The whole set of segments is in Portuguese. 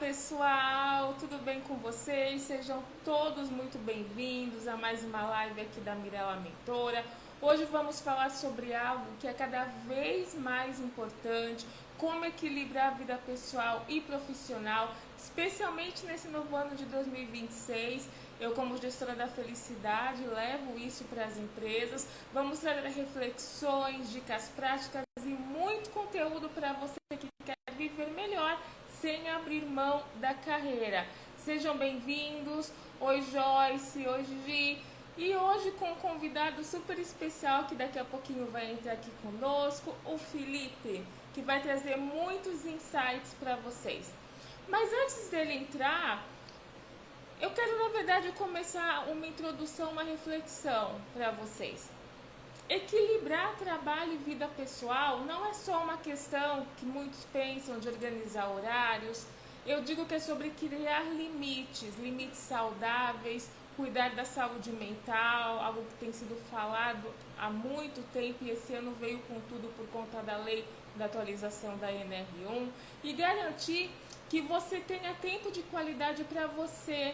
pessoal, tudo bem com vocês? Sejam todos muito bem-vindos a mais uma live aqui da Mirella Mentora. Hoje vamos falar sobre algo que é cada vez mais importante, como equilibrar a vida pessoal e profissional, especialmente nesse novo ano de 2026. Eu, como gestora da felicidade, levo isso para as empresas. Vamos trazer reflexões, dicas práticas e muito conteúdo para você que quer viver melhor sem abrir mão da carreira. Sejam bem-vindos. Oi, Joyce. Oi, Gigi. E hoje com um convidado super especial que daqui a pouquinho vai entrar aqui conosco, o Felipe, que vai trazer muitos insights para vocês. Mas antes dele entrar, eu quero, na verdade, começar uma introdução, uma reflexão para vocês. Equilibrar trabalho e vida pessoal não é só uma questão que muitos pensam de organizar horários. Eu digo que é sobre criar limites saudáveis, cuidar da saúde mental, algo que tem sido falado há muito tempo e esse ano veio com tudo por conta da lei da atualização da NR1, e garantir que você tenha tempo de qualidade para você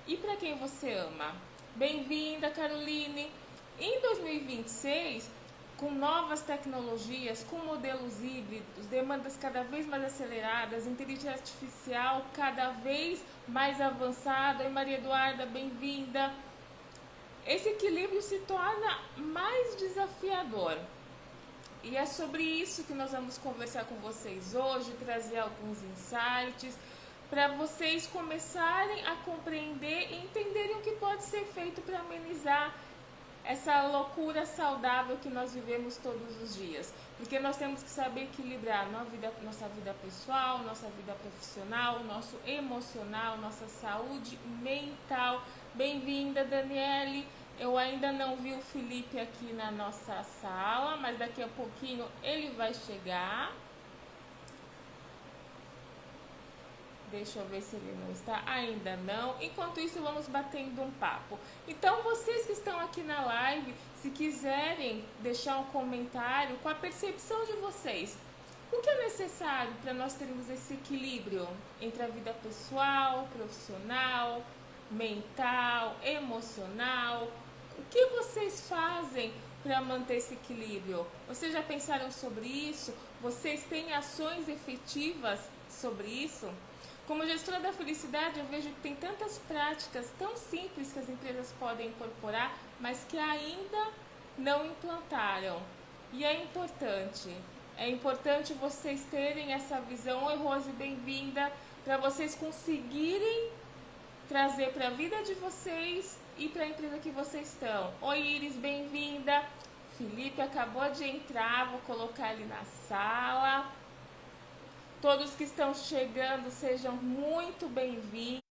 e para quem você ama. Bem-vinda, Caroline! Em 2026, com novas tecnologias, com modelos híbridos, demandas cada vez mais aceleradas, inteligência artificial cada vez mais avançada. E Maria Eduarda, bem-vinda! Esse equilíbrio se torna mais desafiador. E é sobre isso que nós vamos conversar com vocês hoje, trazer alguns insights, para vocês começarem a compreender e entenderem o que pode ser feito para amenizar essa loucura saudável que nós vivemos todos os dias. Porque nós temos que saber equilibrar nossa vida pessoal, nossa vida profissional, nosso emocional, nossa saúde mental. Bem-vinda, Daniele. Eu ainda não vi o Felipe aqui na nossa sala, mas daqui a pouquinho ele vai chegar. Deixa eu ver se ele não está. Ainda não. Enquanto isso, vamos batendo um papo. Então, vocês que estão aqui na live, se quiserem deixar um comentário com a percepção de vocês, o que é necessário para nós termos esse equilíbrio entre a vida pessoal, profissional, mental, emocional? O que vocês fazem para manter esse equilíbrio? Vocês já pensaram sobre isso? Vocês têm ações efetivas sobre isso? Como gestora da felicidade, eu vejo que tem tantas práticas tão simples que as empresas podem incorporar, mas que ainda não implantaram. E é importante vocês terem essa visão. Oi, Rose, bem-vinda, para vocês conseguirem trazer para a vida de vocês e para a empresa que vocês estão. Oi, Iris, bem-vinda. Felipe acabou de entrar, vou colocar ele na sala. Todos que estão chegando, sejam muito bem-vindos.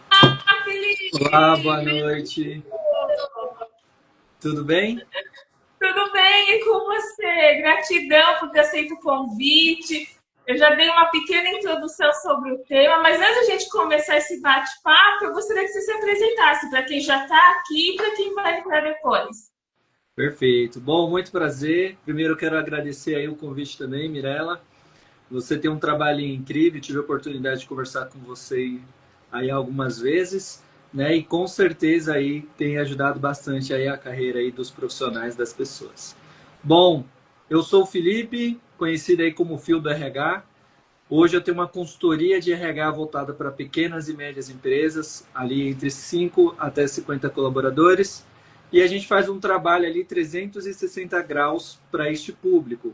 Ah, Felipe! Olá, boa noite. Tudo bem? Tudo bem, e com você? Gratidão por ter aceito o convite. Eu já dei uma pequena introdução sobre o tema, mas antes de a gente começar esse bate-papo, eu gostaria que você se apresentasse para quem já está aqui e para quem vai entrar depois. Perfeito. Bom, muito prazer. Primeiro eu quero agradecer aí o convite também, Mirella. Você tem um trabalho incrível, tive a oportunidade de conversar com você aí algumas vezes, né? E com certeza aí tem ajudado bastante aí a carreira aí dos profissionais das pessoas. Bom, eu sou o Felipe, conhecido aí como Fio do RH. Hoje eu tenho uma consultoria de RH voltada para pequenas e médias empresas, ali entre 5 até 50 colaboradores, e a gente faz um trabalho ali 360 graus para este público.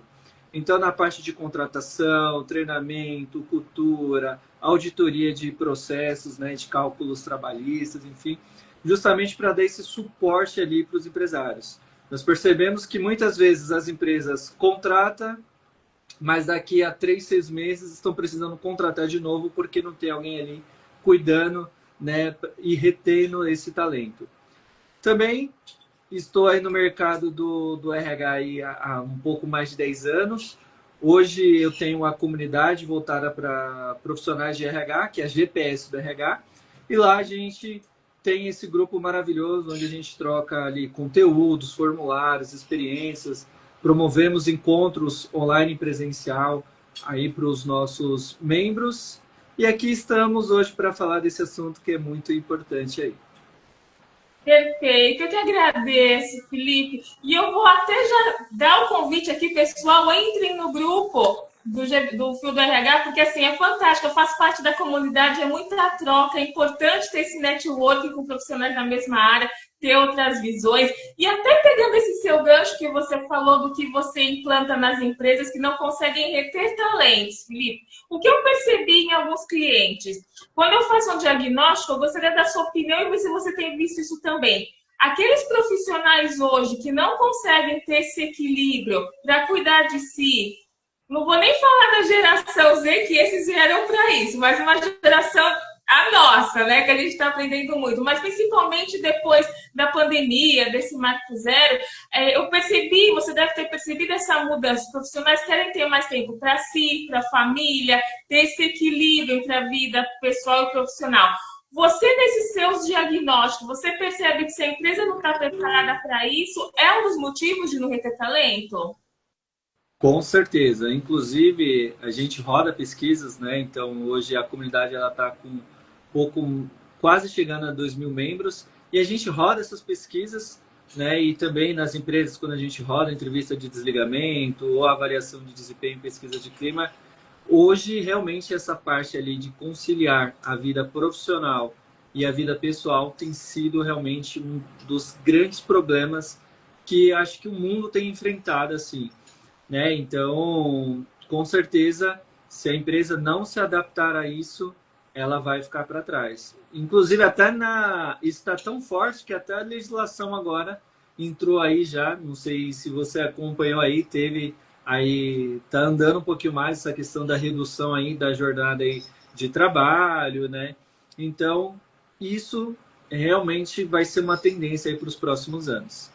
Então, na parte de contratação, treinamento, cultura, auditoria de processos, né, de cálculos trabalhistas, enfim, justamente para dar esse suporte ali para os empresários. Nós percebemos que muitas vezes as empresas contratam, mas daqui a 3, 6 meses estão precisando contratar de novo porque não tem alguém ali cuidando, né, e retendo esse talento. Também estou aí no mercado do RH aí há um pouco mais de 10 anos. Hoje eu tenho uma comunidade voltada para profissionais de RH, que é a GPS do RH, e lá a gente tem esse grupo maravilhoso onde a gente troca ali conteúdos, formulários, experiências, promovemos encontros online e presencial aí para os nossos membros. E aqui estamos hoje para falar desse assunto que é muito importante aí. Perfeito, eu te agradeço, Felipe. E eu vou até já dar o convite aqui, pessoal, entrem no grupo do Fio do RH, porque assim, é fantástico, eu faço parte da comunidade, é muita troca, é importante ter esse networking com profissionais da mesma área, ter outras visões. E até pegando esse seu gancho que você falou do que você implanta nas empresas que não conseguem reter talentos, Felipe, o que eu percebi em alguns clientes, quando eu faço um diagnóstico, eu gostaria da sua opinião e ver se você tem visto isso também. Aqueles profissionais hoje que não conseguem ter esse equilíbrio para cuidar de si, não vou nem falar da geração Z, que esses vieram para isso, mas uma geração, a nossa, né, que a gente está aprendendo muito, mas principalmente depois da pandemia, desse marco zero, eu percebi, você deve ter percebido essa mudança. Os profissionais querem ter mais tempo para si, para a família, ter esse equilíbrio entre a vida pessoal e profissional. Você, nesses seus diagnósticos, você percebe que se a empresa não está preparada para isso, é um dos motivos de não reter talento? Com certeza. Inclusive, a gente roda pesquisas, né? Então, hoje a comunidade ela está com um pouco, quase chegando a 2.000 membros. E a gente roda essas pesquisas, né? E também nas empresas, quando a gente roda entrevista de desligamento ou avaliação de desempenho, pesquisa de clima. Hoje, realmente, essa parte ali de conciliar a vida profissional e a vida pessoal tem sido realmente um dos grandes problemas que acho que o mundo tem enfrentado, assim, né? Então, com certeza, se a empresa não se adaptar a isso, ela vai ficar para trás. Inclusive, isso está tão forte que até a legislação agora entrou aí já. Não sei se você acompanhou aí, teve aí, tá andando um pouquinho mais essa questão da redução aí da jornada aí de trabalho, né? Então, isso realmente vai ser uma tendência aí para os próximos anos.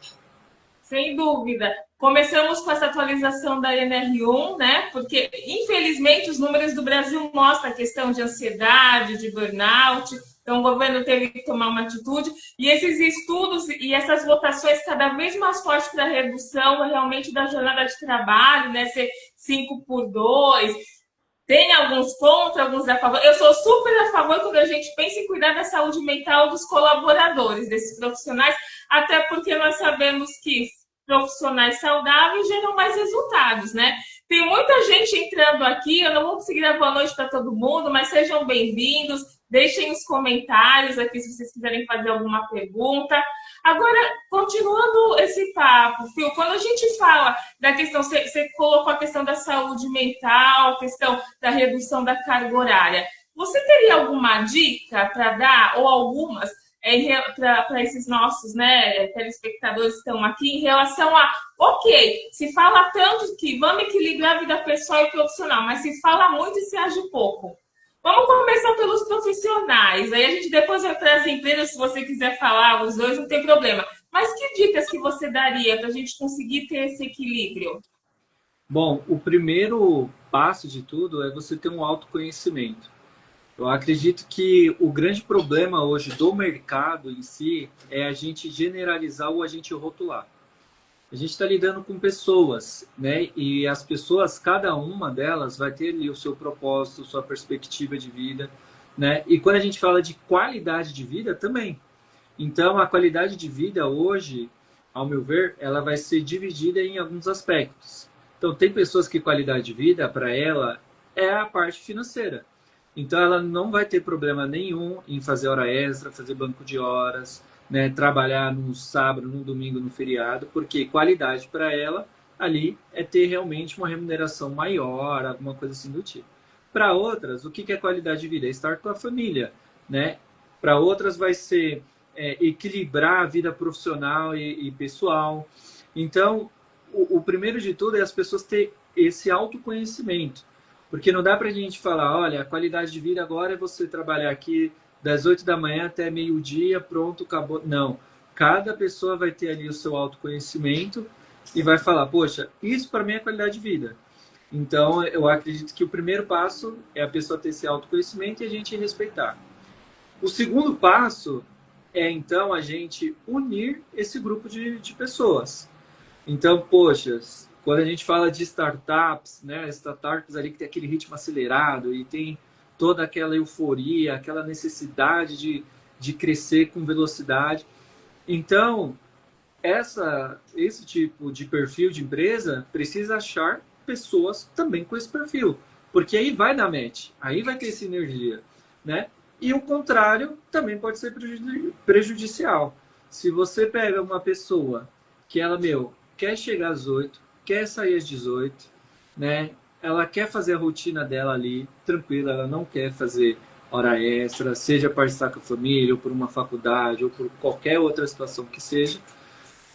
Sem dúvida. Começamos com essa atualização da NR1, né? Porque, infelizmente, os números do Brasil mostram a questão de ansiedade, de burnout. Então, o governo teve que tomar uma atitude. E esses estudos e essas votações cada vez mais fortes para a redução realmente da jornada de trabalho, né? Ser 5 por 2. Tem alguns contra, alguns a favor. Eu sou super a favor quando a gente pensa em cuidar da saúde mental dos colaboradores, desses profissionais, até porque nós sabemos que profissionais saudáveis geram mais resultados, né? Tem muita gente entrando aqui, eu não vou conseguir dar boa noite para todo mundo, mas sejam bem-vindos, deixem os comentários aqui se vocês quiserem fazer alguma pergunta. Agora, continuando esse papo, Fio, quando a gente fala da questão, você colocou a questão da saúde mental, a questão da redução da carga horária, você teria alguma dica para dar, ou algumas, para esses nossos, né, telespectadores que estão aqui, em relação a, ok, se fala tanto que vamos equilibrar a vida pessoal e profissional, mas se fala muito e se age pouco. Vamos começar pelos profissionais, aí a gente depois vai para as empresas, se você quiser falar os dois, não tem problema. Mas que dicas que você daria para a gente conseguir ter esse equilíbrio? Bom, o primeiro passo de tudo é você ter um autoconhecimento. Eu acredito que o grande problema hoje do mercado em si é a gente generalizar ou a gente rotular. A gente está lidando com pessoas, né? E as pessoas, cada uma delas vai ter ali o seu propósito, sua perspectiva de vida, né? E quando a gente fala de qualidade de vida, também. Então, a qualidade de vida hoje, ao meu ver, ela vai ser dividida em alguns aspectos. Então, tem pessoas que qualidade de vida, para ela, é a parte financeira. Então, ela não vai ter problema nenhum em fazer hora extra, fazer banco de horas, né, trabalhar no sábado, no domingo, no feriado, porque qualidade para ela ali é ter realmente uma remuneração maior, alguma coisa assim do tipo. Para outras, o que é qualidade de vida? É estar com a família, né? Para outras vai ser equilibrar a vida profissional e pessoal. Então, o primeiro de tudo é as pessoas ter esse autoconhecimento. Porque não dá para a gente falar, olha, a qualidade de vida agora é você trabalhar aqui das 8 da manhã até meio-dia, pronto, acabou. Não. Cada pessoa vai ter ali o seu autoconhecimento e vai falar, poxa, isso para mim é qualidade de vida. Então, eu acredito que o primeiro passo é a pessoa ter esse autoconhecimento e a gente respeitar. O segundo passo é, então, a gente unir esse grupo de pessoas. Então, poxa, Quando a gente fala de startups, né? Startups ali que tem aquele ritmo acelerado e tem toda aquela euforia, aquela necessidade de crescer com velocidade. Então, esse tipo de perfil de empresa precisa achar pessoas também com esse perfil, porque aí vai dar match, aí vai ter sinergia, né? E o contrário também pode ser prejudicial. Se você pega uma pessoa que ela, quer chegar às 8, quer sair às 18, né? Ela quer fazer a rotina dela ali, tranquila, ela não quer fazer hora extra, seja para estar com a família, ou por uma faculdade, ou por qualquer outra situação que seja.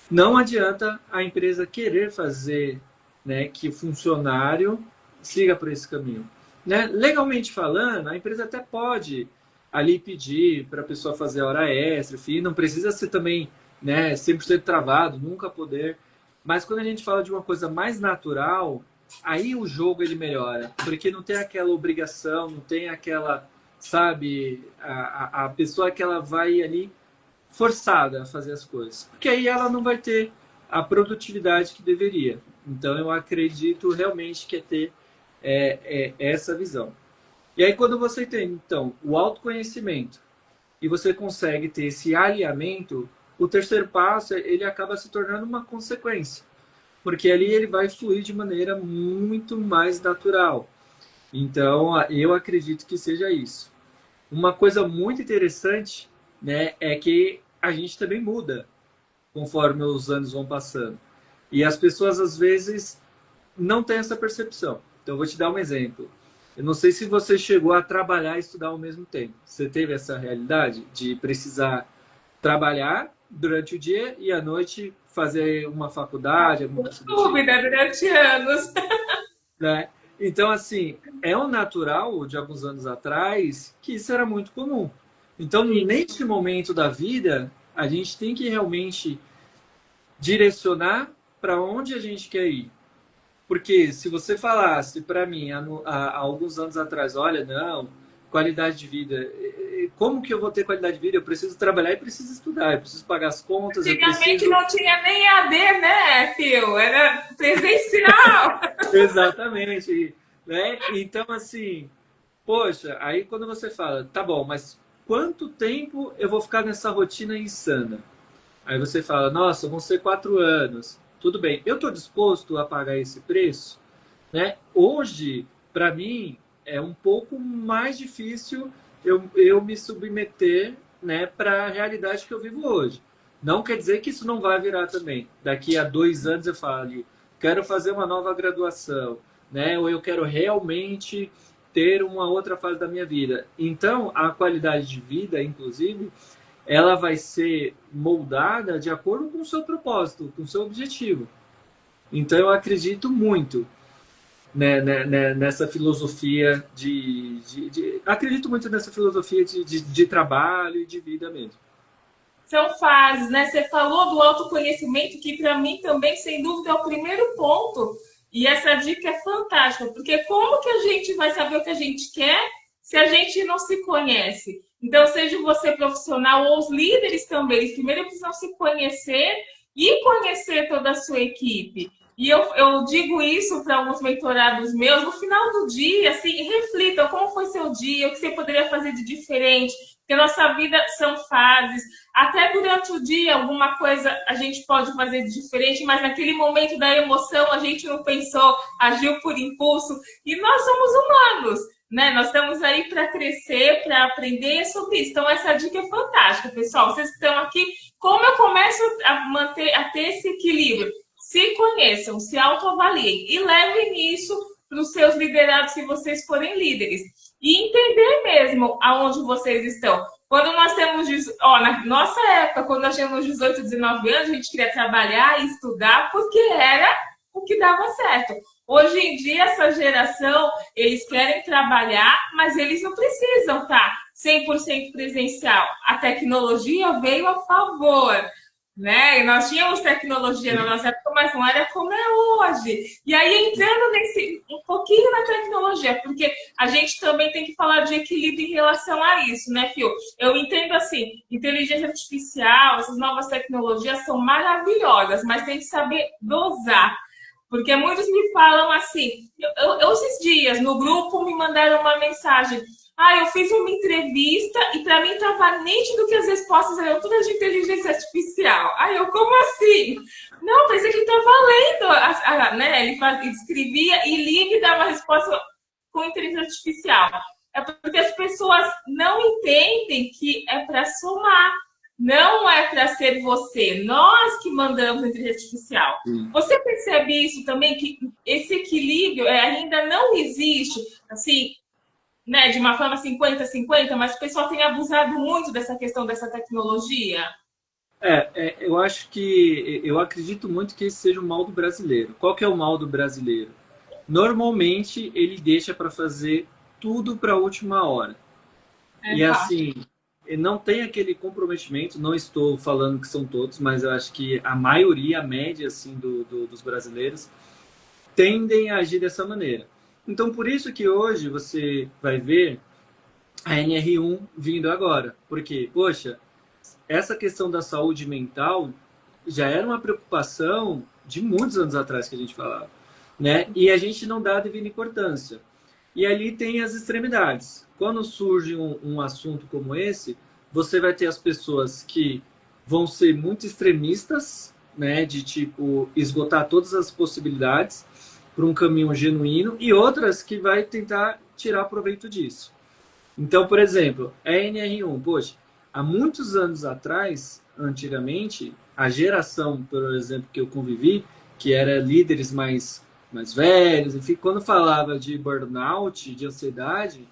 Não adianta a empresa querer fazer, né, que o funcionário siga por esse caminho. Né? Legalmente falando, a empresa até pode ali pedir para a pessoa fazer hora extra, enfim, não precisa ser também, né, 100% travado, nunca poder. Mas quando a gente fala de uma coisa mais natural, aí o jogo ele melhora, porque não tem aquela obrigação, não tem aquela, sabe, a pessoa que ela vai ali forçada a fazer as coisas, porque aí ela não vai ter a produtividade que deveria. Então eu acredito realmente que é ter essa visão. E aí quando você tem então o autoconhecimento e você consegue ter esse alinhamento, o terceiro passo ele acaba se tornando uma consequência, porque ali ele vai fluir de maneira muito mais natural. Então eu acredito que seja isso. Uma coisa muito interessante, né, é que a gente também muda conforme os anos vão passando. E as pessoas, às vezes, não têm essa percepção. Então, eu vou te dar um exemplo. Eu não sei se você chegou a trabalhar e estudar ao mesmo tempo. Você teve essa realidade de precisar trabalhar durante o dia e à noite fazer uma faculdade, alguma coisa do tipo? Dúvida, durante anos. Né? Então, assim, é um natural de alguns anos atrás que isso era muito comum. Então, neste momento da vida, a gente tem que realmente direcionar para onde a gente quer ir. Porque se você falasse para mim há alguns anos atrás, olha, não, qualidade de vida, como que eu vou ter qualidade de vida? Eu preciso trabalhar e preciso estudar, eu preciso pagar as contas, Antigamente não tinha nem AD, né, Fio? Era presencial. Exatamente. Né? Então, assim, poxa, aí quando você fala, tá bom, mas quanto tempo eu vou ficar nessa rotina insana? Aí você fala, nossa, vão ser 4 anos. Tudo bem, eu estou disposto a pagar esse preço? Né? Hoje, para mim, é um pouco mais difícil eu me submeter, né, para a realidade que eu vivo hoje. Não quer dizer que isso não vai virar também. Daqui a 2 anos eu falo, quero fazer uma nova graduação, né? Ou eu quero realmente ter uma outra fase da minha vida. Então, a qualidade de vida, inclusive, ela vai ser moldada de acordo com o seu propósito, com o seu objetivo. Então, eu acredito muito, né, nessa filosofia acredito muito nessa filosofia de trabalho e de vida mesmo. São fases, né? Você falou do autoconhecimento, que para mim também, sem dúvida, é o primeiro ponto. E essa dica é fantástica, porque como que a gente vai saber o que a gente quer se a gente não se conhece? Então, seja você profissional ou os líderes também, eles primeiro precisam se conhecer e conhecer toda a sua equipe. E eu digo isso para alguns mentorados meus, no final do dia, assim, reflitam como foi seu dia, o que você poderia fazer de diferente, porque a nossa vida são fases. Até durante o dia, alguma coisa a gente pode fazer de diferente, mas naquele momento da emoção a gente não pensou, agiu por impulso. E nós somos humanos, né? Nós estamos aí para crescer, para aprender sobre isso. Então, essa dica é fantástica, pessoal. Vocês estão aqui. Como eu começo a ter esse equilíbrio? Se conheçam, se autoavaliem e levem isso para os seus liderados se vocês forem líderes. E entender mesmo aonde vocês estão. Quando nós temos, na nossa época, quando nós tínhamos 18, 19 anos, a gente queria trabalhar e estudar porque era o que dava certo. Hoje em dia, essa geração, eles querem trabalhar, mas eles não precisam estar 100% presencial. A tecnologia veio a favor. Né? E nós tínhamos tecnologia na nossa época, mas não era como é hoje. E aí, entrando um pouquinho na tecnologia, porque a gente também tem que falar de equilíbrio em relação a isso, né, Fio? Eu entendo assim, inteligência artificial, essas novas tecnologias são maravilhosas, mas tem que saber dosar. Porque muitos me falam assim, esses dias no grupo me mandaram uma mensagem. Ah, eu fiz uma entrevista e para mim estava nítido que as respostas eram todas de inteligência artificial. Aí eu, como assim? Não, pensei que estava lendo, né? Ele escrevia e lia e dava a resposta com inteligência artificial. É porque as pessoas não entendem que é para somar, não é para ser você. Nós que mandamos a inteligência artificial. Sim. Você percebe isso também, que esse equilíbrio ainda não existe, assim, né, de uma forma 50-50, mas o pessoal tem abusado muito dessa questão dessa tecnologia? Eu acho que eu acredito muito que esse seja o mal do brasileiro. Qual que é o mal do brasileiro? Normalmente ele deixa para fazer tudo para a última hora. É E fácil. assim, não tem aquele comprometimento, não estou falando que são todos, mas eu acho que a maioria, a média assim, dos brasileiros, tendem a agir dessa maneira. Então, por isso que hoje você vai ver a NR1 vindo agora. Porque, poxa, essa questão da saúde mental já era uma preocupação de muitos anos atrás que a gente falava, né? E a gente não dá a devida importância. E ali tem as extremidades. Quando surge um assunto como esse, você vai ter as pessoas que vão ser muito extremistas, né? De tipo esgotar todas as possibilidades para um caminho genuíno, e outras que vai tentar tirar proveito disso. Então, por exemplo, a NR1, poxa, há muitos anos atrás, antigamente, a geração, por exemplo, que eu convivi, que era líderes mais velhos, enfim, quando falava de burnout, de ansiedade,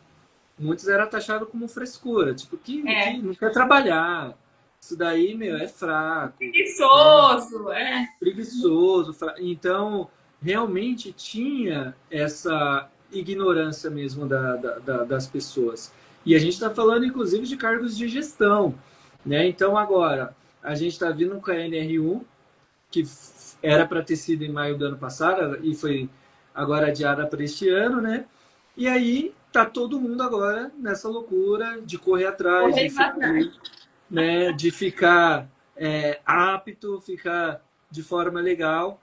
muitos era taxado como frescura, tipo, que É, não quer trabalhar, isso daí, meu, é fraco, né? preguiçoso, é. Preguiçoso. Então, realmente tinha essa ignorância mesmo das pessoas. E a gente está falando, inclusive, de cargos de gestão. Né? Então, agora, a gente está vindo com a NR1, que era para ter sido em maio do ano passado, e foi agora adiada para este ano, né? E aí tá todo mundo agora nessa loucura de correr atrás, Correr atrás. de ficar apto, ficar de forma legal.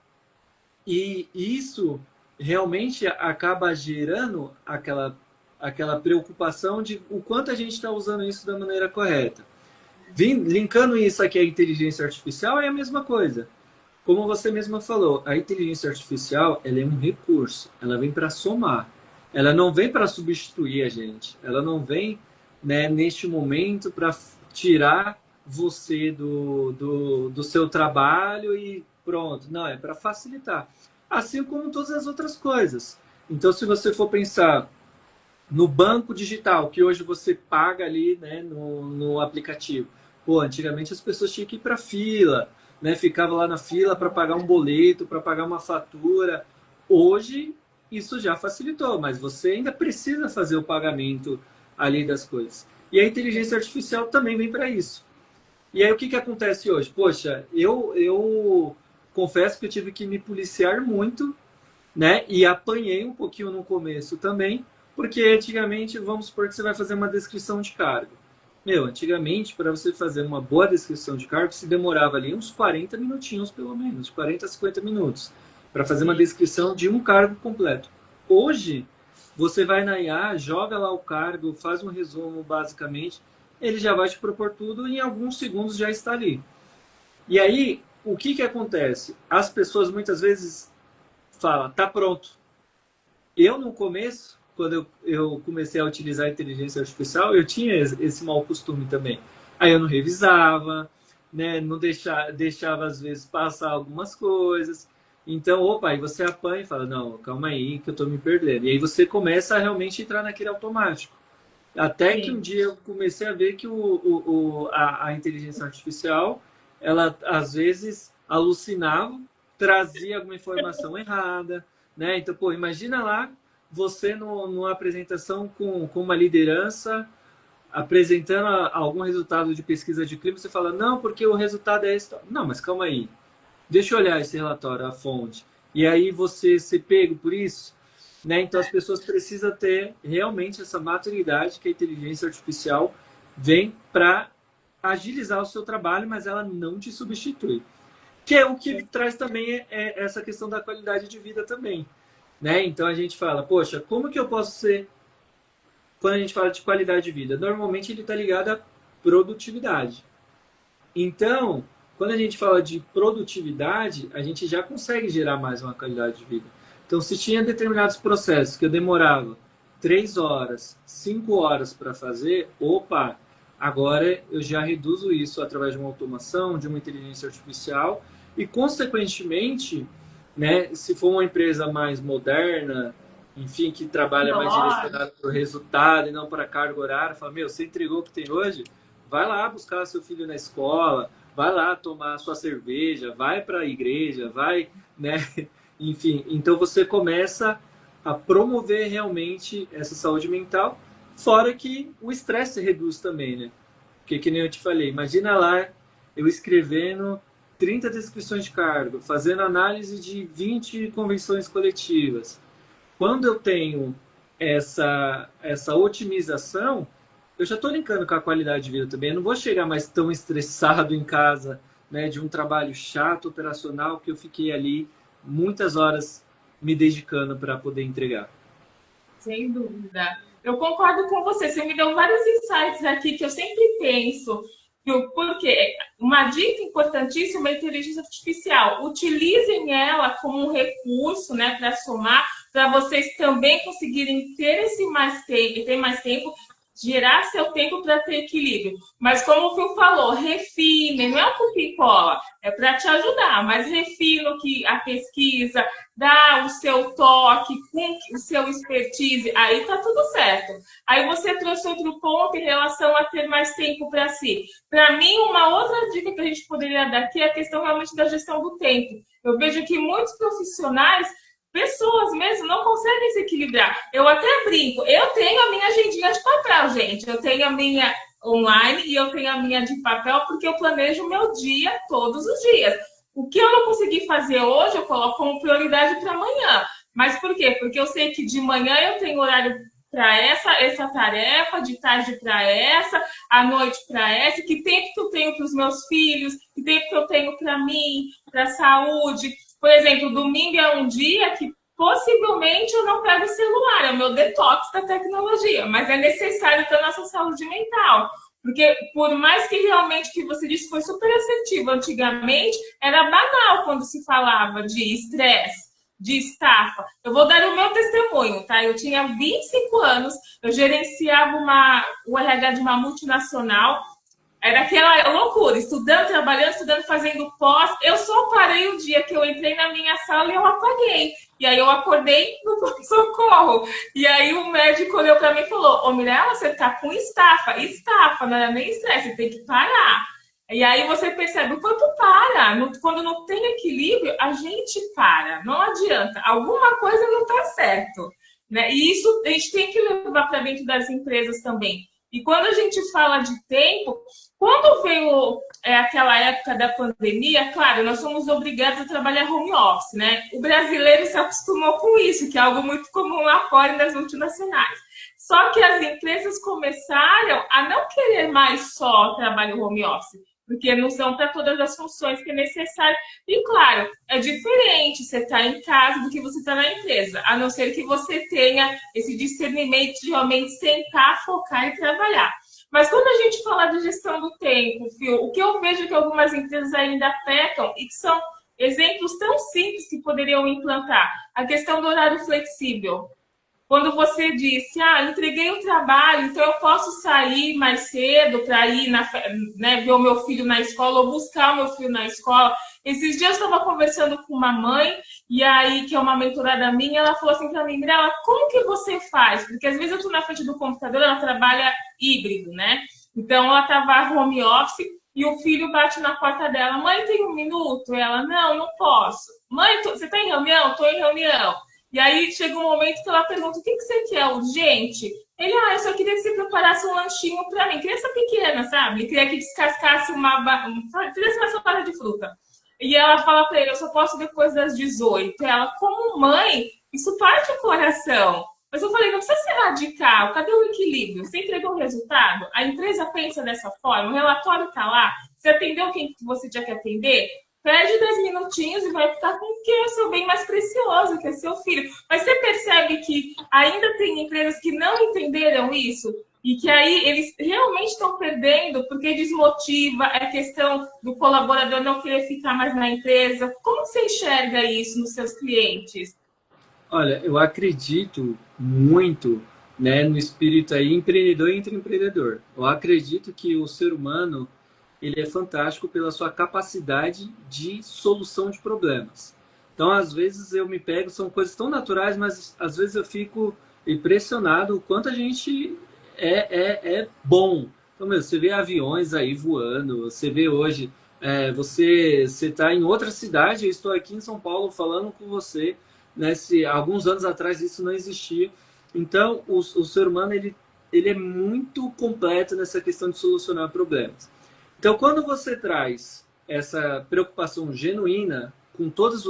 E isso realmente acaba gerando aquela preocupação de o quanto a gente está usando isso da maneira correta. Linkando isso aqui à inteligência artificial é a mesma coisa. Como você mesma falou, a inteligência artificial ela é um recurso, ela vem para somar, ela não vem para substituir a gente, ela não vem, né, neste momento para tirar você do seu trabalho e pronto. Não, é para facilitar. Assim como todas as outras coisas. Então, se você for pensar no banco digital, que hoje você paga ali, né, no aplicativo. Pô, antigamente as pessoas tinham que ir para fila, né, ficava lá na fila para pagar um boleto, para pagar uma fatura. Hoje isso já facilitou, mas você ainda precisa fazer o pagamento ali das coisas. E a inteligência artificial também vem para isso. E aí o que, que acontece hoje? Poxa, eu confesso que eu tive que me policiar muito, né? E apanhei um pouquinho no começo também, porque antigamente, vamos supor que você vai fazer uma descrição de cargo. Meu, antigamente, para você fazer uma boa descrição de cargo, se demorava ali uns 40 minutinhos, pelo menos, 40 a 50 minutos, para fazer uma descrição de um cargo completo. Hoje, você vai na IA, joga lá o cargo, faz um resumo basicamente, ele já vai te propor tudo e em alguns segundos já está ali. E aí, o que, que acontece? As pessoas muitas vezes falam, tá pronto. Eu, no começo, quando eu comecei a utilizar a inteligência artificial, eu tinha esse mau costume também. Aí eu não revisava, né? Não deixava, às vezes, passar algumas coisas. Então, opa, aí você apanha e fala, não, calma aí que eu tô me perdendo. E aí você começa a realmente entrar naquele automático. Até que um Sim. dia eu comecei a ver que a inteligência artificial, ela às vezes alucinava, trazia alguma informação errada, né? Então, pô, imagina lá você numa apresentação com uma liderança apresentando algum resultado de pesquisa de clima, você fala, não, porque o resultado é esse. Não, mas calma aí, deixa eu olhar esse relatório, a fonte. E aí você se pego por isso, né? Então as pessoas precisam ter realmente essa maturidade que a inteligência artificial vem para agilizar o seu trabalho, mas ela não te substitui. Que é o que traz também essa questão da qualidade de vida também, né? Então a gente fala, poxa, como que eu posso ser quando a gente fala de qualidade de vida? Normalmente ele está ligado à produtividade. Então, quando a gente fala de produtividade, a gente já consegue gerar mais uma qualidade de vida. Então, se tinha determinados processos que eu demorava 3 horas, 5 horas para fazer, opa, agora eu já reduzo isso através de uma automação, de uma inteligência artificial e, consequentemente, né, se for uma empresa mais moderna, enfim, que trabalha mais Lógico. direcionado para o resultado e não para a carga horária, fala, meu, você entregou o que tem hoje? Vai lá buscar seu filho na escola, vai lá tomar sua cerveja, vai para a igreja, vai, né? Enfim, então você começa a promover realmente essa saúde mental, fora que o estresse reduz também, né? Porque, que nem eu te falei, imagina lá eu escrevendo 30 descrições de cargo, fazendo análise de 20 convenções coletivas. Quando eu tenho essa otimização, eu já estou linkando com a qualidade de vida também. Eu não vou chegar mais tão estressado em casa, né, de um trabalho chato, operacional, que eu fiquei ali muitas horas me dedicando para poder entregar. Sem dúvida. Eu concordo com você. Você me deu vários insights aqui que eu sempre penso. Porque uma dica importantíssima é a inteligência artificial. Utilizem ela como um recurso, né, para somar, para vocês também conseguirem ter esse mais tempo, ter mais tempo, gerar seu tempo para ter equilíbrio. Mas como o Phil falou, refine, não é um copia e cola, é para te ajudar, mas refina a pesquisa, dá o seu toque, com o seu expertise, aí tá tudo certo. Aí você trouxe outro ponto em relação a ter mais tempo para si. Para mim, uma outra dica que a gente poderia dar aqui é a questão realmente da gestão do tempo. Eu vejo que muitos profissionais, pessoas mesmo, não conseguem se equilibrar. Eu até brinco, eu tenho a minha agendinha de papel, gente. Eu tenho a minha online e eu tenho a minha de papel porque eu planejo o meu dia todos os dias. O que eu não consegui fazer hoje, eu coloco como prioridade para amanhã. Mas por quê? Porque eu sei que de manhã eu tenho horário para essa tarefa, de tarde para essa, à noite para essa, que tempo que eu tenho para os meus filhos, que tempo que eu tenho para mim, para a saúde. Por exemplo, domingo é um dia que possivelmente eu não pego o celular, é o meu detox da tecnologia, mas é necessário para a nossa saúde mental. Porque por mais que realmente que você disse foi super assertivo antigamente, era banal quando se falava de estresse, de estafa. Eu vou dar o meu testemunho, tá? Eu tinha 25 anos, eu gerenciava o RH de uma multinacional. Era aquela loucura, estudando, trabalhando, estudando, fazendo pós. Eu só parei o dia que eu entrei na minha sala e eu apaguei. E aí eu acordei no socorro. E aí o médico olhou para mim e falou: Ô Mirella, você tá com estafa. Estafa, não era nem estresse, você tem que parar. E aí você percebe o quanto para. Quando não tem equilíbrio, a gente para. Não adianta. Alguma coisa não tá certo. Né? E isso a gente tem que levar para dentro das empresas também. E quando a gente fala de tempo, quando veio aquela época da pandemia, claro, nós somos obrigados a trabalhar home office, né? O brasileiro se acostumou com isso, que é algo muito comum lá fora nas multinacionais. Só que as empresas começaram a não querer mais só trabalho home office, porque não são para todas as funções que é necessário. E claro, é diferente você estar em casa do que você estar na empresa, a não ser que você tenha esse discernimento de realmente sentar, focar e trabalhar. Mas quando a gente fala de gestão do tempo, Fio, o que eu vejo que algumas empresas ainda pecam e que são exemplos tão simples que poderiam implantar, a questão do horário flexível. Quando você disse, entreguei o trabalho, então eu posso sair mais cedo para ir ver o meu filho na escola ou buscar o meu filho na escola. Esses dias eu estava conversando com uma mãe, e aí, que é uma mentorada minha, ela falou assim para mim, Mirella, como que você faz? Porque às vezes eu estou na frente do computador, ela trabalha híbrido, né? Então ela estava home office e o filho bate na porta dela, mãe, tem um minuto? Ela, não posso. Mãe, você está em reunião? Estou em reunião. E aí chega um momento que ela pergunta, o que você quer, urgente? Ele, eu só queria que você preparasse um lanchinho para mim. Criança pequena, sabe? Ele queria que descascasse fizesse uma salada de fruta. E ela fala para ele, eu só posso depois das 18. Ela, como mãe, isso parte o coração. Mas eu falei, não precisa ser radical. Cadê o equilíbrio? Você entregou o resultado? A empresa pensa dessa forma? O relatório está lá? Você atendeu quem você tinha que atender? perde 10 minutinhos e vai ficar com o que é o seu bem mais precioso, que é seu filho. Mas você percebe que ainda tem empresas que não entenderam isso? E que aí eles realmente estão perdendo porque desmotiva a questão do colaborador não querer ficar mais na empresa. Como você enxerga isso nos seus clientes? Olha, eu acredito muito, né, no espírito aí empreendedor e intraempreendedor. Eu acredito que o ser humano ele é fantástico pela sua capacidade de solução de problemas. Então, às vezes eu me pego, são coisas tão naturais, mas às vezes eu fico impressionado o quanto a gente é bom. Então, meu, você vê aviões aí voando, você vê hoje, você está em outra cidade, eu estou aqui em São Paulo falando com você, né? Se alguns anos atrás isso não existia. Então, o ser humano ele é muito completo nessa questão de solucionar problemas. Então, quando você traz essa preocupação genuína com todas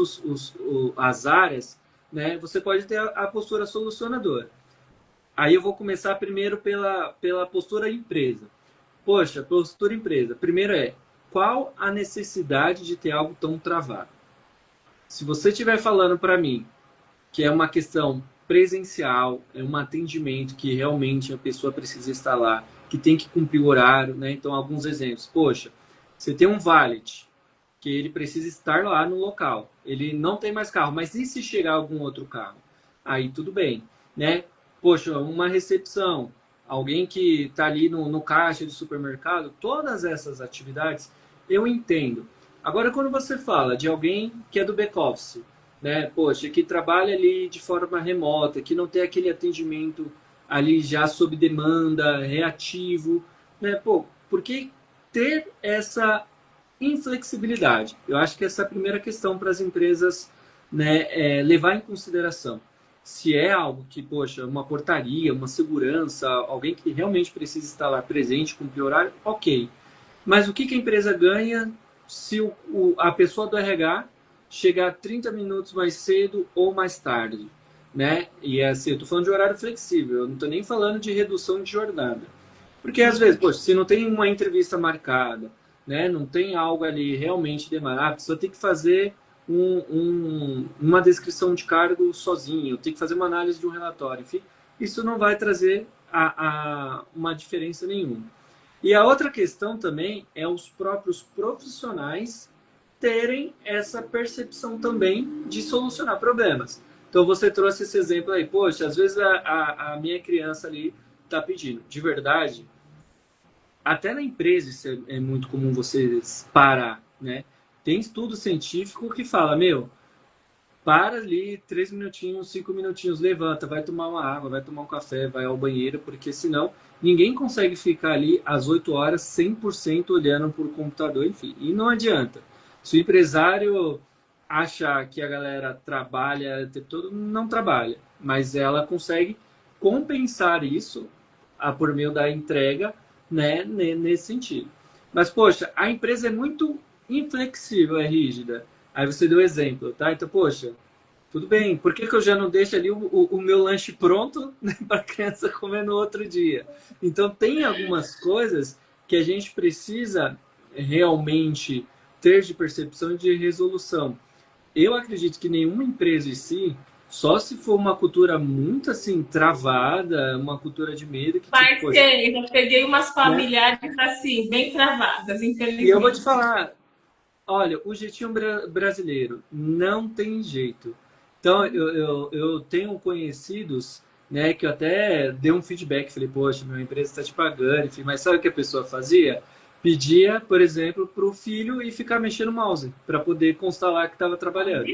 as áreas, né, você pode ter a postura solucionadora. Aí eu vou começar primeiro pela postura empresa. Poxa, postura empresa. Primeiro qual a necessidade de ter algo tão travado? Se você estiver falando para mim que é uma questão presencial, é um atendimento que realmente a pessoa precisa estar lá, que tem que cumprir o horário, né? Então, alguns exemplos. Poxa, você tem um valet, que ele precisa estar lá no local. Ele não tem mais carro, mas e se chegar algum outro carro? Aí tudo bem, né? Poxa, uma recepção, alguém que está ali no caixa do supermercado, todas essas atividades eu entendo. Agora, quando você fala de alguém que é do back-office, né? Poxa, que trabalha ali de forma remota, que não tem aquele atendimento ali já sob demanda, reativo, né? Pô, por que ter essa inflexibilidade? Eu acho que essa é a primeira questão para as empresas, né, levar em consideração. Se é algo que, poxa, uma portaria, uma segurança, alguém que realmente precisa estar lá presente, cumprir horário, ok. Mas o que a empresa ganha se a pessoa do RH chegar 30 minutos mais cedo ou mais tarde, né? E assim, eu tô falando de horário flexível, eu não tô nem falando de redução de jornada. Porque às vezes, poxa, se não tem uma entrevista marcada, né? Não tem algo ali realmente demorado, a pessoa tem que fazer uma descrição de cargo sozinho, tem que fazer uma análise de um relatório, enfim, isso não vai trazer uma diferença nenhuma. E a outra questão também é os próprios profissionais terem essa percepção também de solucionar problemas. Então você trouxe esse exemplo aí, poxa, às vezes a minha criança ali está pedindo. De verdade, até na empresa isso é muito comum vocês parar, né? Tem estudo científico que fala, meu, para ali 3 minutinhos, 5 minutinhos, levanta, vai tomar uma água, vai tomar um café, vai ao banheiro, porque senão ninguém consegue ficar ali às 8 horas 100% olhando para o computador, enfim, e não adianta. Se o empresário acha que a galera trabalha o tempo todo, não trabalha, mas ela consegue compensar isso por meio da entrega, né, nesse sentido. Mas, poxa, a empresa é muito inflexível, é rígida. Aí você deu exemplo, tá? Então, poxa, tudo bem, por que eu já não deixo ali o meu lanche pronto, né, para a criança comer no outro dia? Então, tem algumas coisas que a gente precisa realmente ter de percepção e de resolução. Eu acredito que nenhuma empresa em si, só se for uma cultura muito assim, travada, uma cultura de medo que tipo, Mas poxa, tem, eu peguei umas né? familiares assim, bem travadas, E eu vou te infelizmente. falar, olha, o jeitinho brasileiro não tem jeito. Então, eu tenho conhecidos, né, que eu até dei um feedback, falei, poxa, minha empresa está te pagando, enfim, mas sabe o que a pessoa fazia? Pedia, por exemplo, para o filho e ficar mexendo o mouse, para poder constar lá que estava trabalhando.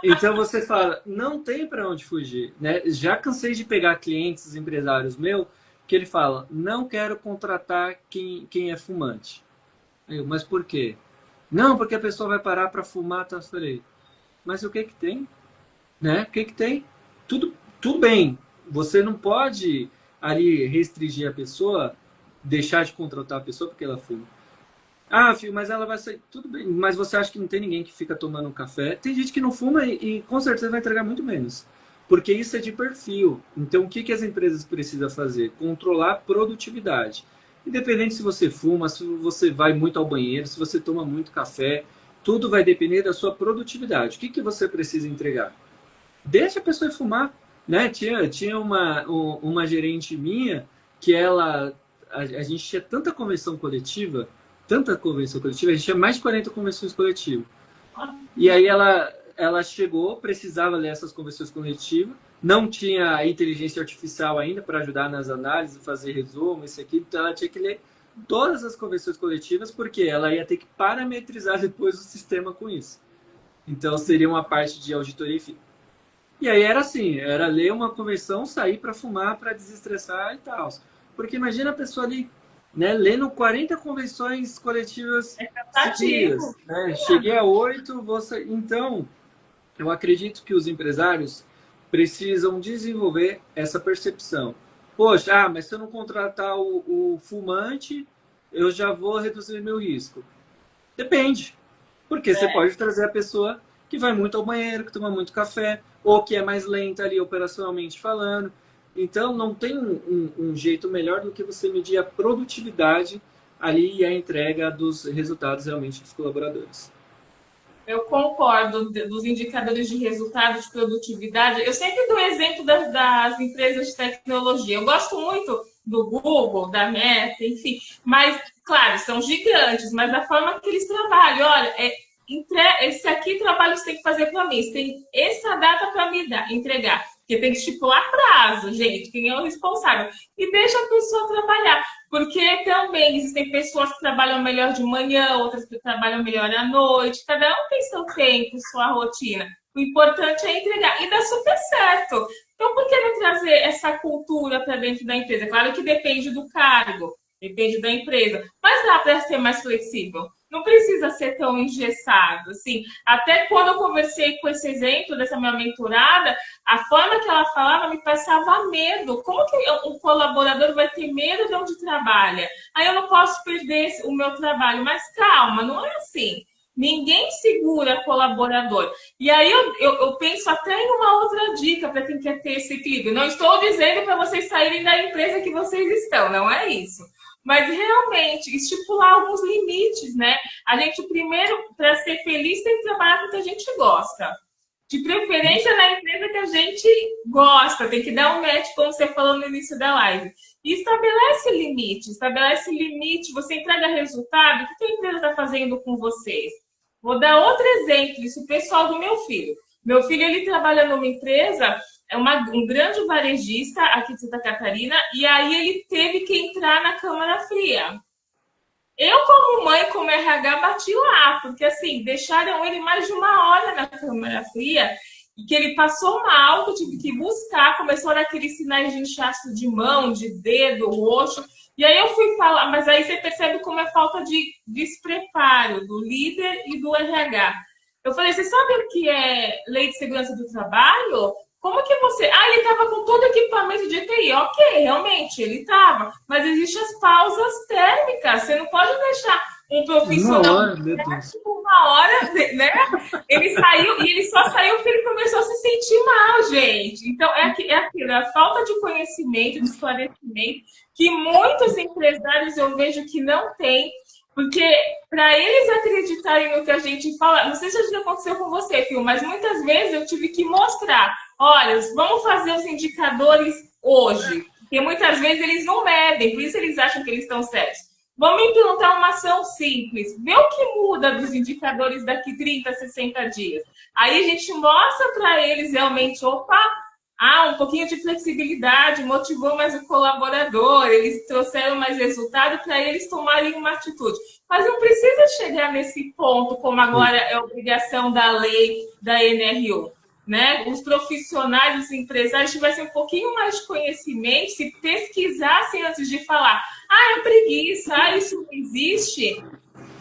Então você fala, não tem para onde fugir, né? Já cansei de pegar clientes, empresários meu, que ele fala, não quero contratar quem é fumante. Aí eu, mas por quê? Não, porque a pessoa vai parar para fumar, tá? Eu falei, mas o que que tem? Né? O que que tem? Tudo bem. Você não pode ali restringir a pessoa, deixar de contratar a pessoa porque ela fuma. Ah, filho, mas ela vai sair. Tudo bem, mas você acha que não tem ninguém que fica tomando um café? Tem gente que não fuma e com certeza vai entregar muito menos. Porque isso é de perfil. Então, o que, que as empresas precisam fazer? Controlar a produtividade. Independente se você fuma, se você vai muito ao banheiro, se você toma muito café, tudo vai depender da sua produtividade. O que você precisa entregar? Deixa a pessoa ir fumar, né? Tinha uma gerente minha que a gente tinha tanta convenção coletiva, a gente tinha mais de 40 convenções coletivas. E aí ela chegou, precisava ler essas convenções coletivas, não tinha inteligência artificial ainda para ajudar nas análises, fazer resumo, isso aqui, então ela tinha que ler todas as convenções coletivas, porque ela ia ter que parametrizar depois o sistema com isso. Então seria uma parte de auditoria, enfim. E aí era assim, era ler uma convenção, sair para fumar, para desestressar e tal. Porque imagina a pessoa ali, né, lendo 40 convenções coletivas seguidas, né? Cheguei a 8, você... Então, eu acredito que os empresários precisam desenvolver essa percepção. Poxa, mas se eu não contratar o fumante, eu já vou reduzir meu risco. Depende. Porque você pode trazer a pessoa que vai muito ao banheiro, que toma muito café, ou que é mais lenta ali operacionalmente falando. Então, não tem um jeito melhor do que você medir a produtividade ali e a entrega dos resultados realmente dos colaboradores. Eu concordo dos indicadores de resultado, de produtividade. Eu sempre dou exemplo das empresas de tecnologia. Eu gosto muito do Google, da Meta, enfim. Mas, claro, são gigantes, mas a forma que eles trabalham, olha, esse aqui trabalho você tem que fazer para mim, você tem essa data para me entregar. Porque tem que estipular prazo, gente, quem é o responsável. E deixa a pessoa trabalhar. Porque também existem pessoas que trabalham melhor de manhã, outras que trabalham melhor à noite. Cada um tem seu tempo, sua rotina. O importante é entregar. E dá super certo. Então, por que não trazer essa cultura para dentro da empresa? Claro que depende do cargo, depende da empresa. Mas dá para ser mais flexível. Não precisa ser tão engessado, assim. Até quando eu conversei com esse exemplo dessa minha mentorada, a forma que ela falava me passava medo. Como que um colaborador vai ter medo de onde trabalha? Aí eu não posso perder o meu trabalho. Mas calma, não é assim. Ninguém segura colaborador. E aí eu penso até em uma outra dica para quem quer ter esse equilíbrio. Não estou dizendo para vocês saírem da empresa que vocês estão, não é isso. Mas realmente estipular alguns limites, né? A gente primeiro, para ser feliz, tem que trabalhar com o que a gente gosta. De preferência na empresa que a gente gosta, tem que dar um match, como você falou no início da live. E estabelece limite, você entrega resultado, o que a empresa está fazendo com vocês? Vou dar outro exemplo, isso o pessoal do meu filho. Meu filho, ele trabalha numa empresa, um grande varejista aqui de Santa Catarina, e aí ele teve que entrar na câmara fria. Eu, como mãe, como RH, bati lá, porque assim, deixaram ele mais de uma hora na câmara fria, e que ele passou mal, que eu tive que buscar, começaram aqueles sinais de inchaço de mão, de dedo, roxo, e aí eu fui falar, mas aí você percebe como é falta de despreparo do líder e do RH. Eu falei, você sabe o que é Lei de Segurança do Trabalho? Como que você... Ah, ele estava com todo o equipamento de EPI. Ok, realmente, ele estava. Mas existem as pausas térmicas. Você não pode deixar um profissional... Uma hora, né? Ele saiu, e ele só saiu porque ele começou a se sentir mal, gente. Então, é aquilo, é a falta de conhecimento, de esclarecimento, que muitos empresários eu vejo que não têm. Porque para eles acreditarem no que a gente fala, não sei se já aconteceu com você, Fio, mas muitas vezes eu tive que mostrar, olha, vamos fazer os indicadores hoje, porque muitas vezes eles não medem, por isso eles acham que eles estão certos. Vamos implantar uma ação simples, ver o que muda dos indicadores daqui 30, 60 dias. Aí a gente mostra para eles realmente, opa, um pouquinho de flexibilidade, motivou mais o colaborador, eles trouxeram mais resultado para eles tomarem uma atitude. Mas não precisa chegar nesse ponto, como agora é obrigação da lei da NRU. Né? Os profissionais, os empresários tivessem um pouquinho mais de conhecimento, se pesquisassem antes de falar, é preguiça, isso não existe,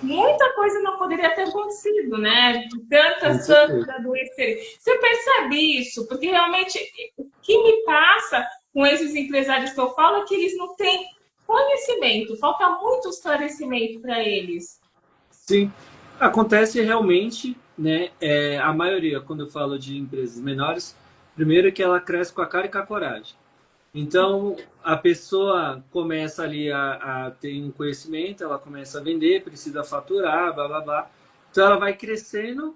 muita coisa não poderia ter acontecido, né? Tantas adoecerem. Você percebe isso? Porque realmente o que me passa com esses empresários que eu falo é que eles não têm conhecimento, falta muito esclarecimento para eles. Sim, acontece realmente, né? A maioria, quando eu falo de empresas menores, primeiro que ela cresce com a cara e com a coragem. Então, a pessoa começa ali a ter um conhecimento, ela começa a vender, precisa faturar, blá, blá, blá. Então ela vai crescendo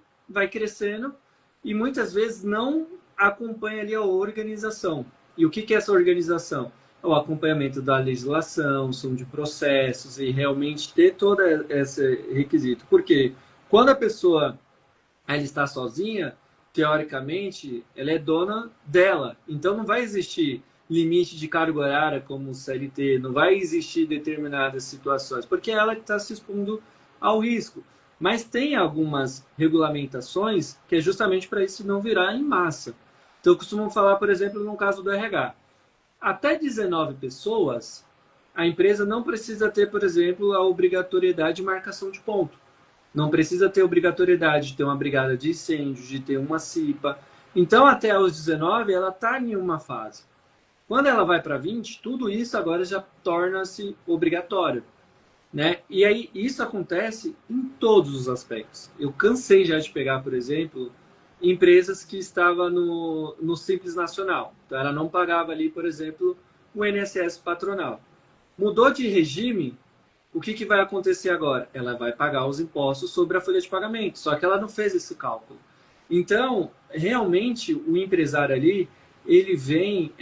e muitas vezes não acompanha ali a organização. E o que é essa organização? O acompanhamento da legislação, são de processos e realmente ter todo esse requisito. Porque quando a pessoa ela está sozinha, teoricamente, ela é dona dela. Então não vai existir limite de carga horária como o CLT, não vai existir determinadas situações, porque ela está se expondo ao risco. Mas tem algumas regulamentações que é justamente para isso não virar em massa. Então, eu costumo falar, por exemplo, no caso do RH. Até 19 pessoas, a empresa não precisa ter, por exemplo, a obrigatoriedade de marcação de ponto. Não precisa ter obrigatoriedade de ter uma brigada de incêndio, de ter uma CIPA. Então, até os 19, ela está em uma fase. Quando ela vai para 20, tudo isso agora já torna-se obrigatório. Né? E aí isso acontece em todos os aspectos. Eu cansei já de pegar, por exemplo, empresas que estavam no Simples Nacional. Então ela não pagava ali, por exemplo, o INSS patronal. Mudou de regime, o que vai acontecer agora? Ela vai pagar os impostos sobre a folha de pagamento, só que ela não fez esse cálculo. Então, realmente, o empresário ali, ele vem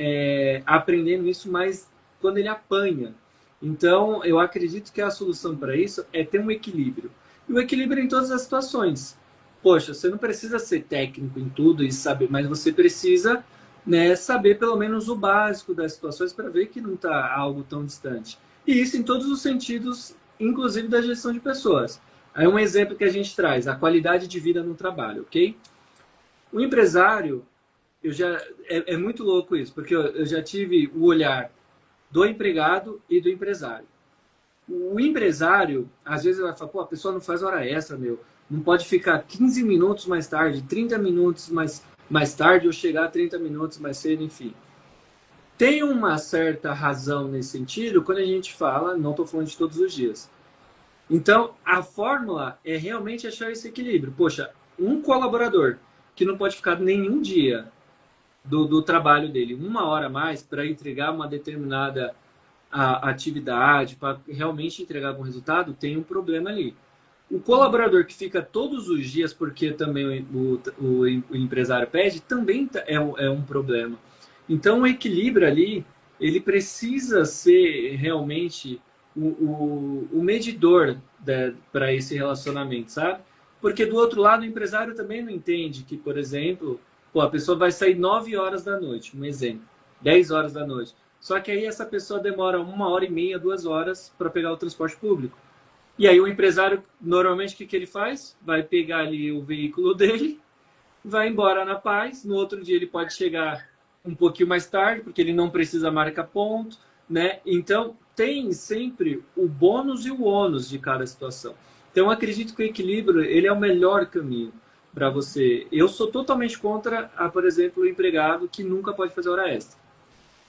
aprendendo isso mais quando ele apanha. Então, eu acredito que a solução para isso é ter um equilíbrio. E o equilíbrio em todas as situações. Poxa, você não precisa ser técnico em tudo e saber, mas você precisa, né, saber pelo menos o básico das situações para ver que não está algo tão distante. E isso em todos os sentidos, inclusive da gestão de pessoas. Aí um exemplo que a gente traz, a qualidade de vida no trabalho, ok? O empresário, é muito louco isso, porque eu já tive o olhar do empregado e do empresário. O empresário, às vezes, vai falar, pô, a pessoa não faz hora extra, meu. Não pode ficar 15 minutos mais tarde, 30 minutos mais tarde, ou chegar 30 minutos mais cedo, enfim. Tem uma certa razão nesse sentido quando a gente fala, não estou falando de todos os dias. Então, a fórmula é realmente achar esse equilíbrio. Poxa, um colaborador que não pode ficar nenhum dia do trabalho dele, uma hora a mais para entregar uma determinada atividade, para realmente entregar algum resultado, tem um problema ali. O colaborador que fica todos os dias, porque também o empresário pede, também é um problema. Então, o equilíbrio ali, ele precisa ser realmente o medidor para esse relacionamento, sabe? Porque do outro lado, o empresário também não entende que, por exemplo, pô, a pessoa vai sair 9 horas da noite, um exemplo, 10 horas da noite. Só que aí essa pessoa demora 1h30, 2 horas para pegar o transporte público. E aí o empresário, normalmente, o que ele faz? Vai pegar ali o veículo dele, vai embora na paz. No outro dia ele pode chegar um pouquinho mais tarde, porque ele não precisa marcar ponto, né? Então, tem sempre o bônus e o ônus de cada situação. Então, eu acredito que o equilíbrio, ele é o melhor caminho para você. Eu sou totalmente contra, por exemplo, o empregado que nunca pode fazer hora extra.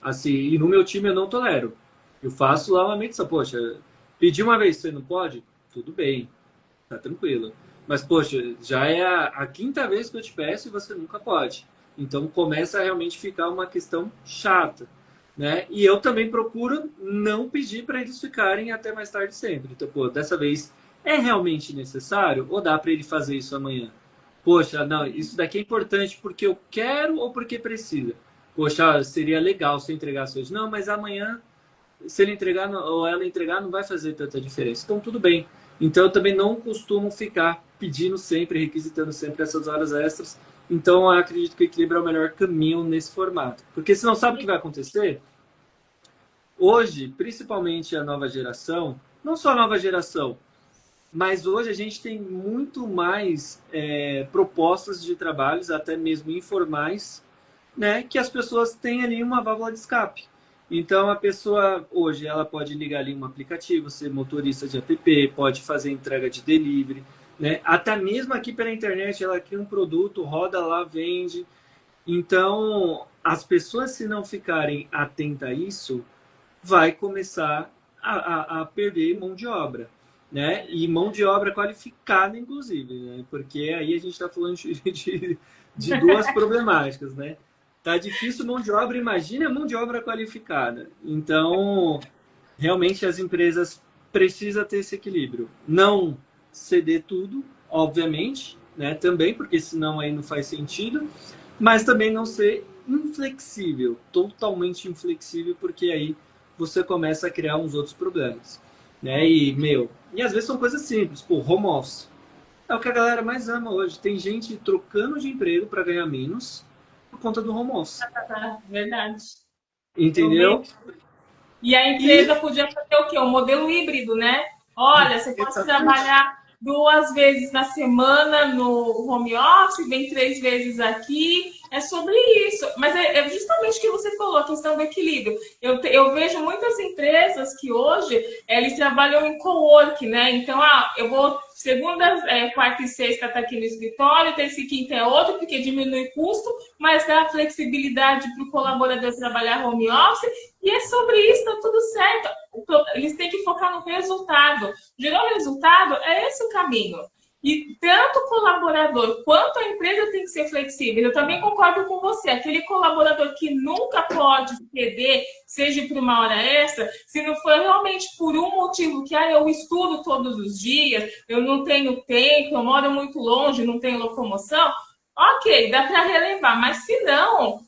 Assim, e no meu time eu não tolero. Eu faço lá uma medição. Poxa, pedir uma vez, você não pode? Tudo bem, tá tranquilo. Mas, poxa, já é a quinta vez que eu te peço e você nunca pode. Então, começa a realmente ficar uma questão chata, né? E eu também procuro não pedir para eles ficarem até mais tarde sempre. Então, pô, dessa vez é realmente necessário ou dá para ele fazer isso amanhã? Poxa, não, isso daqui é importante porque eu quero ou porque precisa? Poxa, seria legal se eu entregasse hoje. Não, mas amanhã, se ele entregar ou ela entregar, não vai fazer tanta diferença. Então, tudo bem. Então, eu também não costumo ficar pedindo sempre, requisitando sempre essas horas extras. Então, eu acredito que o equilíbrio é o melhor caminho nesse formato. Porque senão, sabe o que vai acontecer? Hoje, principalmente a nova geração, não só a nova geração, mas hoje a gente tem muito mais propostas de trabalhos, até mesmo informais, né, que as pessoas têm ali uma válvula de escape. Então, a pessoa, hoje, ela pode ligar ali um aplicativo, ser motorista de app, pode fazer entrega de delivery, né? Até mesmo aqui pela internet, ela cria um produto, roda lá, vende. Então, as pessoas, se não ficarem atentas a isso, vai começar a perder mão de obra, né? E mão de obra qualificada, inclusive, né? Porque aí a gente está falando de duas problemáticas, né? Tá difícil mão de obra, imagina mão de obra qualificada. Então, realmente as empresas precisam ter esse equilíbrio. Não ceder tudo, obviamente, né? Também, porque senão aí não faz sentido, mas também não ser inflexível, totalmente inflexível, porque aí você começa a criar uns outros problemas, né? E às vezes são coisas simples, pô, home office. É o que a galera mais ama hoje. Tem gente trocando de emprego para ganhar menos por conta do home office. Verdade. Eu Entendeu? vejo. E a E empresa podia fazer o quê? Um modelo híbrido, né? Olha, você pode exatamente. trabalhar 2 vezes na semana no home office, vem 3 vezes aqui. É sobre isso. Mas é justamente o que você falou, a questão do equilíbrio. Eu vejo muitas empresas que hoje eles trabalham em co-work, né? Então, eu vou segunda, quarta e sexta tá aqui no escritório, terça e quinta é outro, porque diminui custo, mas dá flexibilidade para o colaborador trabalhar home office. E é sobre isso, tá tudo certo. Eles têm que focar no resultado. Gerou resultado, é esse o caminho. E tanto o colaborador quanto a empresa tem que ser flexível. Eu também concordo com você. Aquele colaborador que nunca pode ceder, seja por uma hora extra, se não for realmente por um motivo que eu estudo todos os dias, eu não tenho tempo, eu moro muito longe, não tenho locomoção, ok, dá para relevar. Mas se não,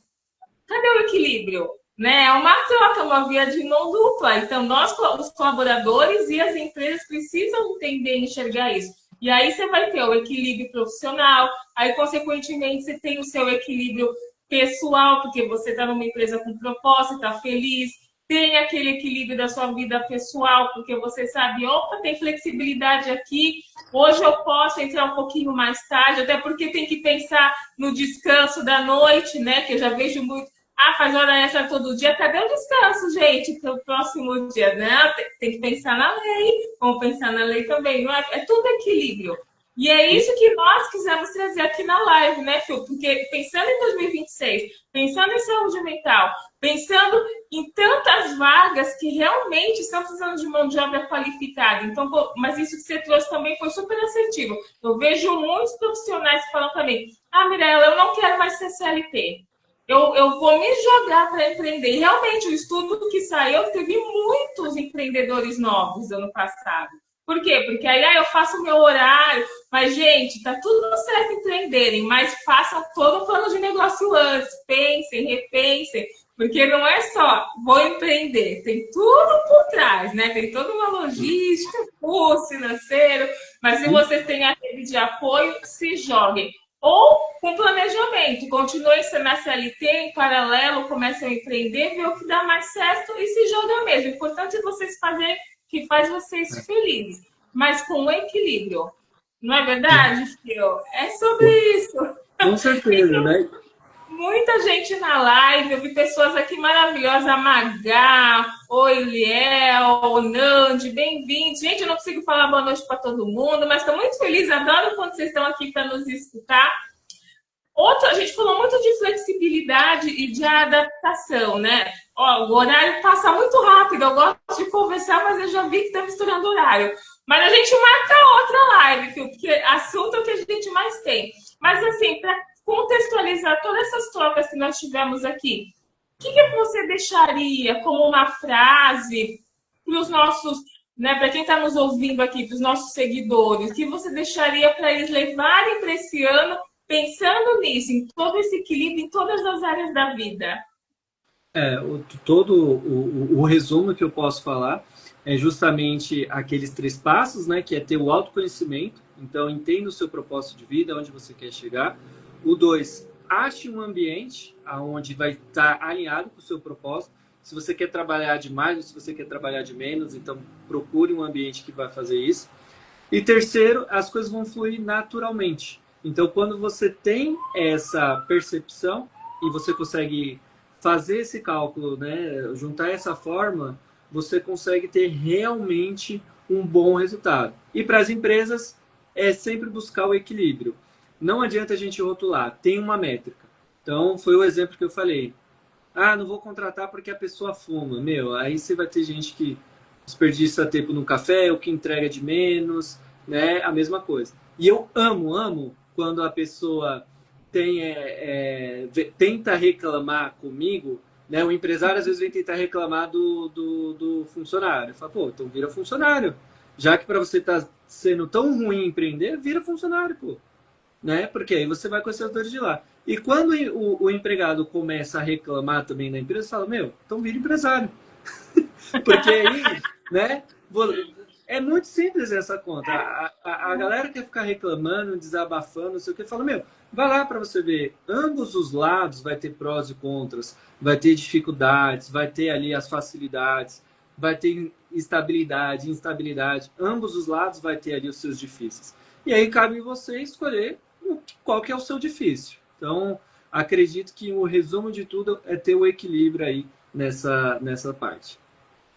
cadê o equilíbrio? Né? É uma troca, uma via de mão dupla. Então, nós, os colaboradores e as empresas precisam entender e enxergar isso. E aí você vai ter o equilíbrio profissional, aí, consequentemente, você tem o seu equilíbrio pessoal, porque você está numa empresa com propósito, está feliz, tem aquele equilíbrio da sua vida pessoal, porque você sabe, opa, tem flexibilidade aqui, hoje eu posso entrar um pouquinho mais tarde, até porque tem que pensar no descanso da noite, né? Que eu já vejo muito. Faz hora extra todo dia. Cadê o descanso, gente, para o próximo dia? Não, tem que pensar na lei. Vamos pensar na lei também. Não é? É tudo equilíbrio. E é isso que nós quisemos trazer aqui na live, né, Phil? Porque pensando em 2026, pensando em saúde mental, pensando em tantas vagas que realmente estão precisando de mão de obra qualificada. Então, mas isso que você trouxe também foi super assertivo. Eu vejo muitos profissionais que falam para mim: Mirella, eu não quero mais ser CLT. Eu vou me jogar para empreender. E realmente, o estudo que saiu teve muitos empreendedores novos ano passado. Por quê? Porque aí eu faço o meu horário, mas, gente, tá tudo certo empreenderem, mas façam todo o plano de negócio antes, pensem, repensem, porque não é só vou empreender, tem tudo por trás, né? Tem toda uma logística, curso financeiro, mas se você tem a rede de apoio, se joguem. Ou com planejamento, continue sendo na CLT, em paralelo, comece a empreender, ver o que dá mais certo e se joga mesmo. O importante é vocês fazerem o que faz vocês felizes, mas com equilíbrio. Não é verdade, Fio? É sobre isso. Com certeza, né? Muita gente na live, eu vi pessoas aqui maravilhosas, a Magá, oi Liel, o Nandi, bem-vindos. Gente, eu não consigo falar boa noite para todo mundo, mas estou muito feliz, adoro quando vocês estão aqui para nos escutar. A gente falou muito de flexibilidade e de adaptação, né? O horário passa muito rápido, eu gosto de conversar, mas eu já vi que está misturando horário. Mas a gente marca outra live, porque assunto é o que a gente mais tem. Mas assim, para contextualizar todas essas trocas que nós tivemos aqui, o que você deixaria como uma frase para os nossos, né, para quem está nos ouvindo aqui, para os nossos seguidores, que você deixaria para eles levarem para esse ano, pensando nisso, em todo esse equilíbrio em todas as áreas da vida? Todo o resumo que eu posso falar é justamente aqueles 3 passos, né? Que é ter o autoconhecimento. Então, entenda o seu propósito de vida, onde você quer chegar. O 2, ache um ambiente onde vai estar alinhado com o seu propósito. Se você quer trabalhar de mais ou se você quer trabalhar de menos, então procure um ambiente que vai fazer isso. E terceiro, as coisas vão fluir naturalmente. Então, quando você tem essa percepção e você consegue fazer esse cálculo, né, juntar essa forma, você consegue ter realmente um bom resultado. E para as empresas, é sempre buscar o equilíbrio. Não adianta a gente rotular, tem uma métrica. Então, foi o exemplo que eu falei. Não vou contratar porque a pessoa fuma. Aí você vai ter gente que desperdiça tempo no café, ou que entrega de menos, né? A mesma coisa. E eu amo quando a pessoa tenta reclamar comigo, né? O empresário às vezes vem tentar reclamar do funcionário. Fala, pô, então vira funcionário. Já que para você estar sendo tão ruim empreender, vira funcionário, pô. Né? Porque aí você vai com as setores de lá. E quando o empregado começa a reclamar também da empresa, você fala, meu, então vira empresário. Porque aí, né? É muito simples essa conta. A galera quer ficar reclamando, desabafando, não sei o que, fala, meu, vai lá para você ver. Ambos os lados vai ter prós e contras, vai ter dificuldades, vai ter ali as facilidades, vai ter estabilidade, instabilidade. Ambos os lados vai ter ali os seus difíceis. E aí cabe em você escolher qual que é o seu difícil. Então, acredito que o resumo de tudo é ter o equilíbrio aí nessa parte.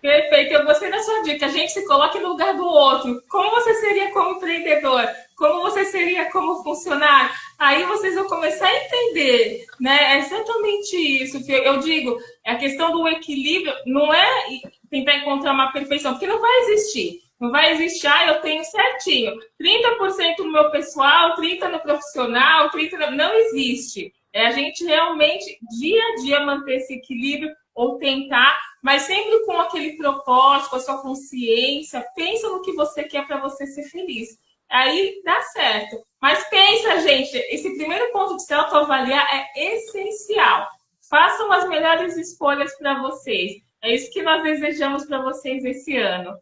Perfeito, eu gostei da sua dica. A gente se coloque no lugar do outro. Como você seria como empreendedor? Como você seria como funcionário? Aí vocês vão começar a entender, né? É exatamente isso que eu digo. A questão do equilíbrio não é tentar encontrar uma perfeição, porque não vai existir. Não vai existir, eu tenho certinho. 30% no meu pessoal, 30% no profissional, 30% não existe. É a gente realmente, dia a dia, manter esse equilíbrio ou tentar, mas sempre com aquele propósito, com a sua consciência, pensa no que você quer para você ser feliz. Aí dá certo. Mas pensa, gente, esse primeiro ponto de se autoavaliar é essencial. Façam as melhores escolhas para vocês. É isso que nós desejamos para vocês esse ano.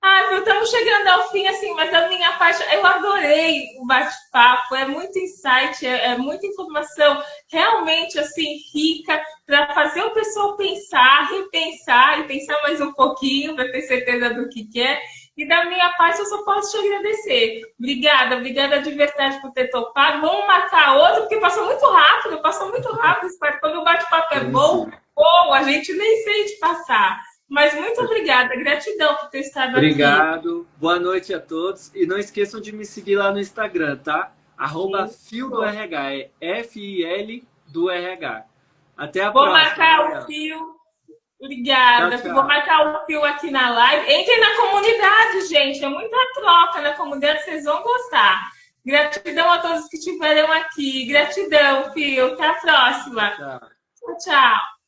Ah, estamos chegando ao fim, assim, mas da minha parte, eu adorei o bate-papo, é muito insight, é muita informação realmente, assim, rica, para fazer o pessoal pensar, repensar e pensar mais um pouquinho, para ter certeza do que quer. E da minha parte, eu só posso te agradecer. Obrigada de verdade por ter topado. Vamos marcar outro, porque passou muito rápido, quando o bate-papo é bom, a gente nem sente passar. Mas muito obrigada, gratidão por ter estado aqui. Obrigado, boa noite a todos. E não esqueçam de me seguir lá no Instagram, tá? @fil do RH, é F-I-L do RH. Até a próxima. Vou marcar o Fio. Obrigada. Tchau, tchau. Vou marcar o Fio aqui na live. Entrem na comunidade, gente. É muita troca na comunidade, vocês vão gostar. Gratidão a todos que estiveram aqui. Gratidão, Fio. Até a próxima. Tchau. Tchau, tchau.